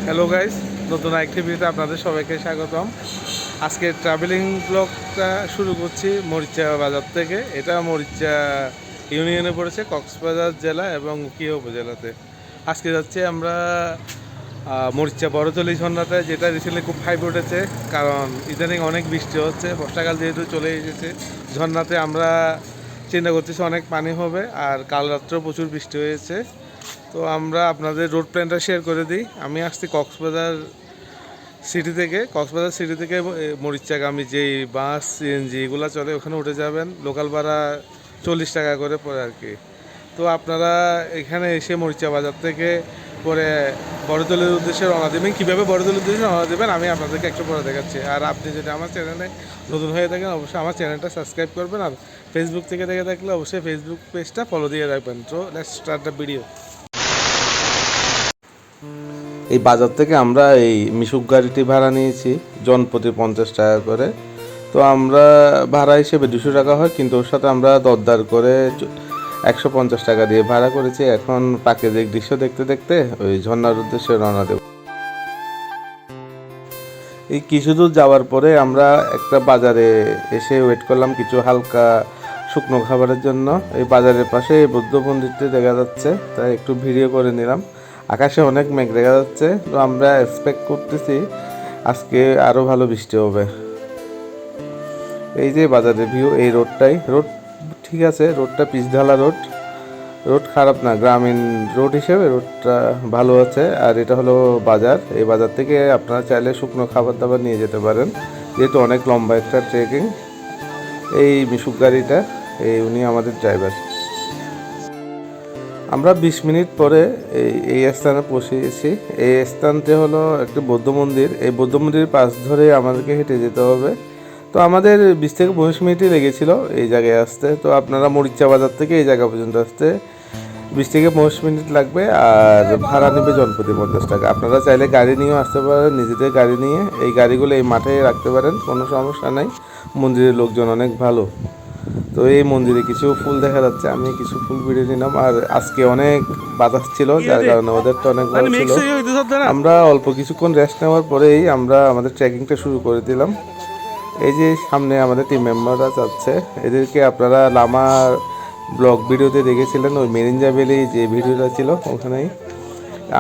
Hello guys, নতুন আরেকটি ভিডিওতে আপনাদের সবাইকে স্বাগতম। আজকে ট্রাভেলিং ব্লগটা শুরু করছি মরিচা বাজার থেকে। এটা মরিচা ইউনিয়নে পড়েছে, কক্সবাজার জেলা এবং উখিয়া উপজেলাতে। আজকে যাচ্ছি আমরা মরিচা বড়তলি ঝর্ণাতে, যেটা রিসেন্টলি খুব হাইপ উঠেছে, কারণ ইদানিং অনেক বৃষ্টি হচ্ছে। বর্ষাকাল যেহেতু চলে এসেছে, ঝর্ণাতে আমরা চিন্তা করতেছি অনেক পানি হবে। আর কাল রাত্রেও প্রচুর বৃষ্টি হয়েছে। তো আমরা আপনাদের রোড প্ল্যানটা শেয়ার করে দিই। আমি আসছি কক্সবাজার সিটি থেকে মরিচাগামী যেই বাস সিএনজি এগুলো চলে ওখানে উঠে যাবেন। লোকাল ভাড়া 40 টাকা করে পড়ে আর কি। তো আপনারা এখানে এসে মরিচা বাজার থেকে পরে বড়তলের উদ্দেশ্যে রওনা দেবেন। কীভাবে বড়তলের উদ্দেশ্যে রওনা দেবেন আমি আপনাদেরকে একটু পরে দেখাচ্ছি। আর আপনি যদি আমার চ্যানেলে নতুন হয়ে থাকেন অবশ্যই আমার চ্যানেলটা সাবস্ক্রাইব করবেন। আর ফেসবুক থেকে দেখে থাকলে অবশ্যই ফেসবুক পেজটা ফলো দিয়ে রাখবেন। তো লেটস স্টার্ট দ্য ভিডিও। এই বাজার থেকে আমরা এই মিশুক গাড়িটি ভাড়া নিয়েছি জনপ্রতি 50 টাকা করে। তো আমরা ভাড়া হিসেবে 200 টাকা হয়, কিন্তু ওর সাথে আমরা দরদার করে 150 টাকা দিয়ে ভাড়া করেছি। এখন প্রাকৃতিক দৃশ্য দেখতে দেখতে ওই ঝর্ণার উদ্দেশ্যে রওনা দেব। এই কিছু দূর যাওয়ার পরে আমরা একটা বাজারে এসে ওয়েট করলাম কিছু হালকা শুকনো খাবারের জন্য। এই বাজারের পাশে এই বৌদ্ধ মন্দিরটি দেখা যাচ্ছে, তাই একটু ভিডিও করে নিলাম। আকাশে অনেক মেঘ দেখা যাচ্ছে, তো আমরা এক্সপেক্ট করতেছি আজকে আরও ভালো বৃষ্টি হবে। এই যে বাজারের ভিউ, এই রোড ঠিক আছে, রোডটা পিচঢালা রোড খারাপ না, গ্রামীণ রোড হিসেবে রোডটা ভালো আছে। আর এটা হলো বাজার। এই বাজার থেকে আপনারা চাইলে শুকনো খাবার দাবার নিয়ে যেতে পারেন, যেহেতু অনেক লম্বা একটা ট্রেকিং। এই মিশুক গাড়িটা, উনি আমাদের ড্রাইভার। আমরা 20 মিনিট পরে এই স্থানে পৌঁছেছি। এই স্থানটি হলো একটি বৌদ্ধ মন্দির। এই বৌদ্ধ মন্দিরের পাশ ধরে আমাদেরকে হেঁটে যেতে হবে। তো আমাদের 20 থেকে 25 মিনিটই লেগেছিল এই জায়গায় আসতে। তো আপনারা মরিচা বাজার থেকে এই জায়গা পর্যন্ত আসতে 20 থেকে 25 মিনিট লাগবে। আর ভাড়া নেবে জনপ্রতি 50 টাকা। আপনারা চাইলে গাড়ি নিয়েও আসতে পারেন, নিজেদের গাড়ি নিয়ে এই গাড়িগুলো এই মাঠে রাখতে পারেন, কোনো সমস্যা নাই। মন্দিরের লোকজন অনেক ভালো। তো এই মন্দিরে কিছু ফুল দেখা যাচ্ছে, আমি কিছু ফুল ভিডিও নিলাম। আর আজকে অনেক বাতাস ছিল, যার কারণে ওদেরটা অনেক ভালো ছিল। আমরা অল্প কিছুক্ষণ রেস্ট নেওয়ার পরেই আমরা আমাদের ট্রেকিংটা শুরু করে দিলাম। এই যে সামনে আমাদের টিম মেম্বাররা যাচ্ছে, এদেরকে আপনারা লামা ব্লগ ভিডিওতে দেখেছিলেন, ওই মেরিঞ্জা ভ্যালি যে ভিডিওটা ছিল ওখানেই।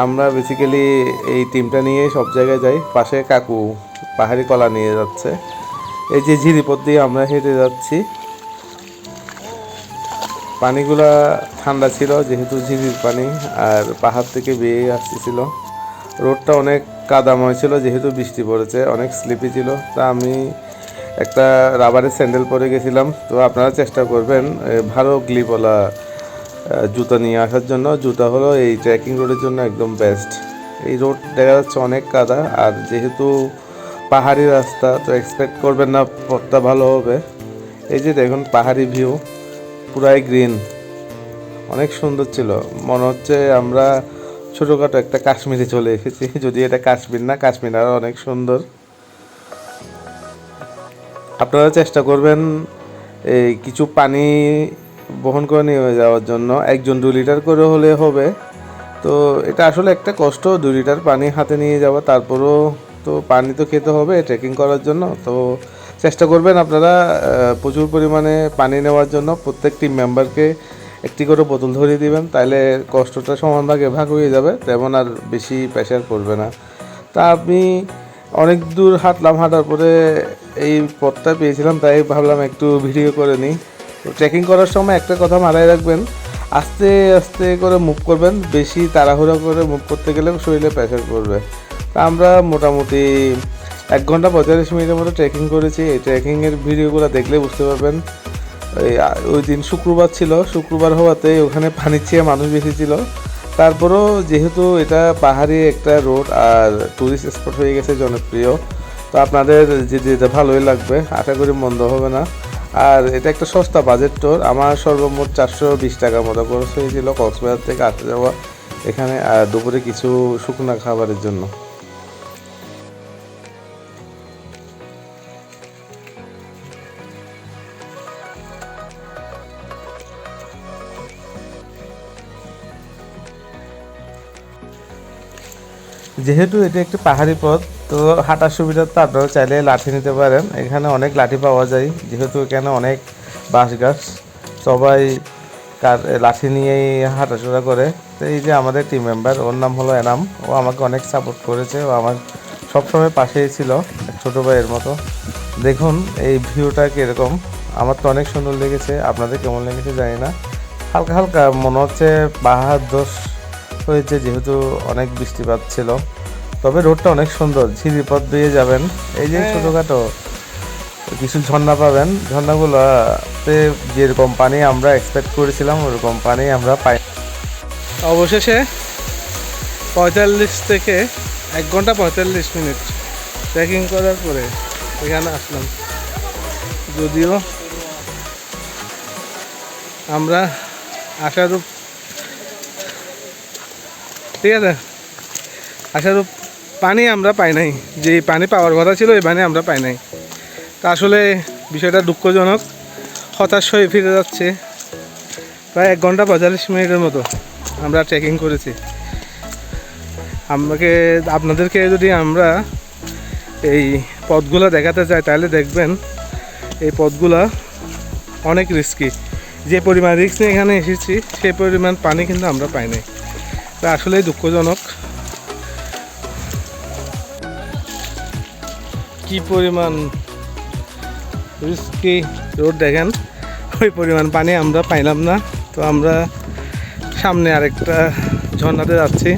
আমরা বেসিক্যালি এই টিমটা নিয়ে সব জায়গায় যাই। পাশে কাকু পাহাড়ি কলা নিয়ে যাচ্ছে। এই যে ঝিরিপথ দিয়ে আমরা হেঁটে যাচ্ছি। পানিগুলা ঠান্ডা ছিল যেহেতু ঝিরির পানি, আর পাহাড় থেকে বেয়ে আসতেছিল। রোডটা অনেক কাদাময় ছিল যেহেতু বৃষ্টি পড়েছে, অনেক স্লিপি ছিল। তা আমি একটা রাবারের স্যান্ডেল পরে গেছিলাম। তো আপনারা চেষ্টা করবেন ভালো গ্লিপওয়ালা জুতা নিয়ে আসার জন্য। জুতা হলো এই ট্রেকিং রোডের জন্য একদম বেস্ট। এই রোড দেখা যাচ্ছে অনেক কাদা, আর যেহেতু পাহাড়ি রাস্তা তো এক্সপেক্ট করবেন না পথটা ভালো হবে। এই যে দেখুন পাহাড়ি ভিউ, পুরাই গ্রিন, অনেক সুন্দর ছিল। মনে হচ্ছে আমরা ছোটোখাটো একটা কাশ্মীরে চলে এসেছি, যদি এটা কাশ্মীর না, কাশ্মীর আরও অনেক সুন্দর। আপনারা চেষ্টা করবেন এই কিছু পানি বহন করে নিয়ে যাওয়ার জন্য। একজন 2 লিটার করে হলে হবে। তো এটা আসলে একটা কষ্ট, 2 লিটার পানি হাতে নিয়ে যাওয়া। তারপরও তো পানি তো খেতে হবে ট্রেকিং করার জন্য। তো চেষ্টা করবেন আপনারা প্রচুর পরিমাণে পানি নেওয়ার জন্য। প্রত্যেক টিম মেম্বারকে একটি করে বোতল ধরিয়ে দিবেন, তাহলে কষ্টটা সমান ভাগে ভাগ হয়ে যাবে, তেমন আর বেশি প্রেশার পড়বে না। তা আমি অনেক দূর হাঁটলাম, হাঁটার পরে এই পথটা পেয়েছিলাম, তাই ভাবলাম একটু ভিডিও করে নিই। তো ট্রেকিং করার সময় একটা কথা মাথায় রাখবেন, আস্তে আস্তে করে মুভ করবেন। বেশি তাড়াহুড়ো করে মুভ করতে গেলে শরীরে প্রেশার পড়বে। তা আমরা মোটামুটি 1 ঘন্টা 45 মিনিটের মতো ট্রেকিং করেছি। এই ট্রেকিংয়ের ভিডিওগুলো দেখলে বুঝতে পারবেন। ওই দিন শুক্রবার ছিল, শুক্রবার হওয়াতে ওখানে পানির চেয়ে মানুষ বেশি ছিল। তারপরেও যেহেতু এটা পাহাড়ি একটা রোড আর টুরিস্ট স্পট হয়ে গেছে জনপ্রিয়, তো আপনাদের যেতে ভালোই লাগবে, আশা করি মন্দ হবে না। আর এটা একটা সস্তা বাজেট ট্যুর। আমার সর্বমোট 420 টাকার মতো খরচ হয়েছিল কক্সবাজার থেকে আসতে যাওয়া এখানে, আর দুপুরে কিছু শুকনা খাবারের জন্য। যেহেতু এটি একটি পাহাড়ি পথ, তো হাঁটার সুবিধা তো আপনারা চাইলে লাঠি নিতে পারেন। এখানে অনেক লাঠি পাওয়া যায়, যেহেতু এখানে অনেক বাঁশ গাছ, সবাই লাঠি নিয়েই হাঁটাচলা করে। তো এই যে আমাদের টিম মেম্বার, ওর নাম হলো এনাম, ও আমাকে অনেক সাপোর্ট করেছে, ও আমার সবসময় পাশেই ছিল, এক ছোটো ভাইয়ের মতো। দেখুন এই ভিউটা কীরকম, আমার তো অনেক সুন্দর লেগেছে, আপনাদের কেমন লেগেছে জানি না। হালকা হালকা মনে হচ্ছে পাহাড় ধস হয়েছে, যেহেতু অনেক বৃষ্টিপাত ছিল। তবে রোডটা অনেক সুন্দর, ঝিরিপথ দিয়ে যাবেন। এই যে ছোটোখাটো কিছু ঝর্ণা পাবেন, ঝর্ণাগুলোতে যেরকম পানি আমরা এক্সপেক্ট করেছিলাম ওরকম পানি আমরা পাই। অবশেষে 45 থেকে 1 ঘন্টা 45 মিনিট ট্রেকিং করার পরে এখানে আসলাম। যদিও আমরা আশারূপ, ঠিক আছে, আশারূপ পানি আমরা পাই নাই, যে পানি পাওয়ার কথা ছিল এই পানি আমরা পাই নাই। তা আসলে বিষয়টা দুঃখজনক, হতাশ হয়ে ফিরে যাচ্ছে। প্রায় 1 ঘন্টা 45 মিনিটের মতো আমরা ট্রেকিং করেছি। আপনাদেরকে যদি আমরা এই পথগুলো দেখাতে চাই, তাহলে দেখবেন এই পথগুলো অনেক রিস্কি। যে পরিমাণ রিস্ক নিয়ে এখানে এসেছি সেই পরিমাণ পানি কিন্তু আমরা পাই নাই। তা আসলেই দুঃখজনক। কি পরিমাণ রিস্কি রোড দেখেন, ওই পরিমাণ পানি আমরা পাইলাম না। তো আমরা সামনে আরেকটা ঝর্ণাতে যাচ্ছি,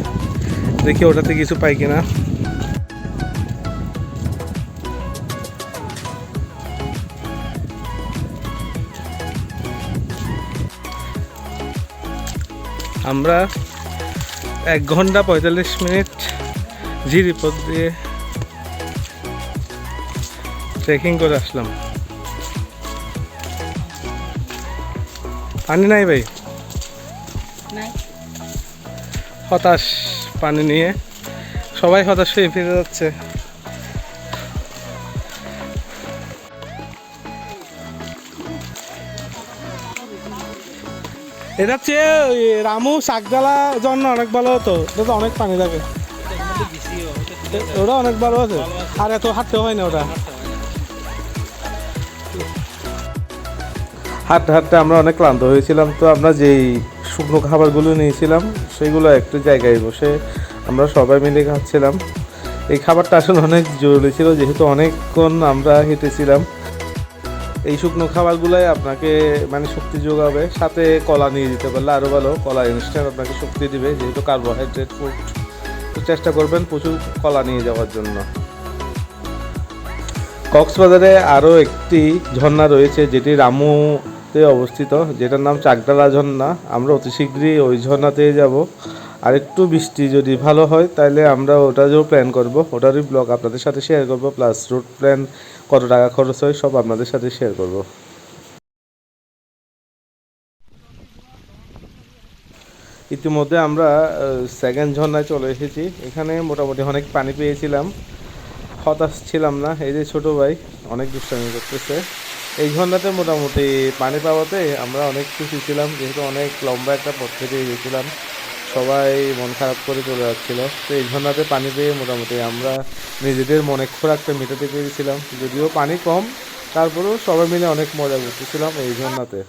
দেখি ওটাতে কিছু পাই কিনা। আমরা 1 ঘন্টা 45 মিনিট ঝিরিপথ দিয়ে ট্রেকিং করে আসলাম। পানি নাই ভাই, হতাশ পানি নিয়ে সবাই হতাশ হয়ে ফিরে যাচ্ছে। এটা চেয়ে রামু শাকডালা জন্য অনেক ভালো হতো, এটা তো অনেক পানি লাগে, ওটা অনেক ভালো আছে, আর এত হাঁটতে হয় না ওটা। হাঁটতে হাঁটতে আমরা অনেক ক্লান্ত হয়েছিলাম, তো আমরা যেই শুকনো খাবারগুলো নিয়েছিলাম সেগুলো একটু জায়গায় বসে আমরা সবাই মিলে খাচ্ছিলাম। এই খাবারটা আসলে অনেক জরুরি ছিল, যেহেতু অনেকক্ষণ আমরা হেঁটেছিলাম। এই শুকনো খাবারগুলোই আপনাকে মানে শক্তি যোগাবে, সাথে কলা নিয়ে যেতে পারলে আরও ভালো। কলা ইনস্ট্যান্ট আপনাকে শক্তি দিবে, যেহেতু কার্বোহাইড্রেট ফুড, তো চেষ্টা করবেন প্রচুর কলা নিয়ে যাওয়ার জন্য। কক্সবাজারে আরও একটি ঝর্ণা রয়েছে, যেটি রামুতে অবস্থিত, যেটার নাম চাকদালা ঝর্ণা। আমরা অতি শীঘ্রই ওই ঝর্ণাতে যাব। আর একটু বৃষ্টি যদি ভালো হয় তাহলে আমরা ওটারও প্ল্যান করব, ওটারই ব্লগ আপনাদের সাথে শেয়ার করব, প্লাস রুট প্ল্যান, কত টাকা খরচ হয় সব আপনাদের সাথে শেয়ার করব। ইতিমধ্যে আমরা সেকেন্ড ঝর্ণায় চলে এসেছি। এখানে মোটামুটি অনেক পানি পেয়েছিলাম, হতাশ ছিলাম না। এই যে ছোটো ভাই অনেক দুষ্টামি করতেছে। এই ঝর্ণাতে মোটামুটি পানি পাওয়াতে আমরা অনেক খুশি ছিলাম, যেহেতু অনেক লম্বা একটা পথ থেকে গেছিলাম, সবাই মন খারাপ করে চলে যাচ্ছিল। তো এই ঝর্ণাতে পানি পেয়ে মোটামুটি আমরা নিজেদের মনে খোরাকটা মেটাতে পেরেছিলাম। যদিও পানি কম, তারপরেও সবাই মিলে অনেক মজা করতেছিলাম এই ঝর্ণাতে।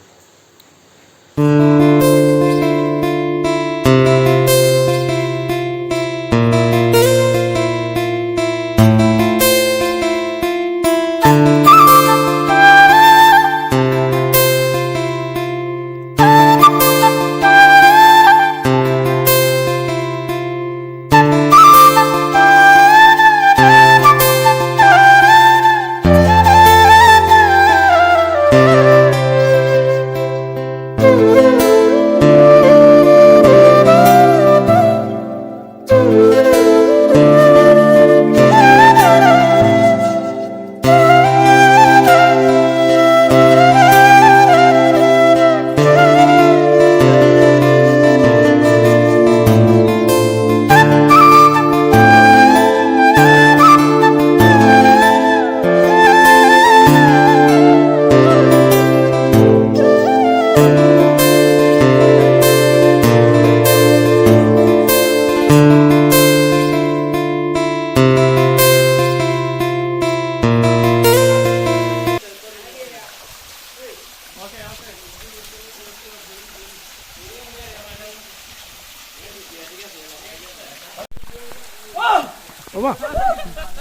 ওমা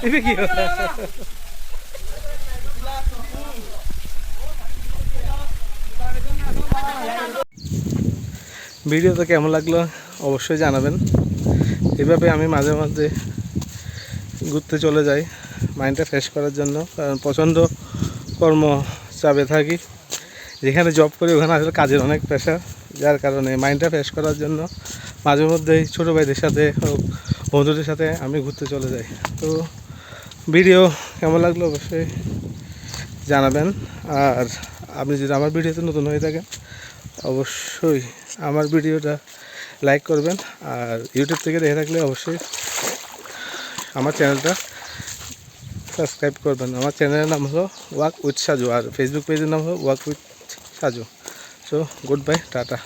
এটা কি ভিডিওটা কেমন লাগলো অবশ্যই জানাবেন। এভাবে আমি মাঝে মাঝে ঘুরতে চলে যাই মাইন্ডটা ফ্রেশ করার জন্য, কারণ প্রচণ্ড কর্ম চাপে থাকি, যেখানে জব করি ওখানে আসলে কাজের অনেক প্রেশার, যার কারণে মাইন্ডটা ফ্রেশ করার জন্য মাঝে মধ্যেই ছোটো ভাইদের সাথে হোক বন্ধুদের সাথে আমি ঘুরতে চলে যাই। তো ভিডিও কেমন লাগলো অবশ্যই জানাবেন। আর আপনি যদি আমার ভিডিওতে নতুন হয়ে থাকেন অবশ্যই আমার ভিডিওটা লাইক করবেন, আর ইউটিউব থেকে দেখে থাকলে অবশ্যই আমার চ্যানেলটা সাবস্ক্রাইব করবেন। আমার চ্যানেলের নাম হলো ওয়াক উইথ সাজু, আর ফেসবুক পেজের নাম হলো walk with Saju. So good bye, tata.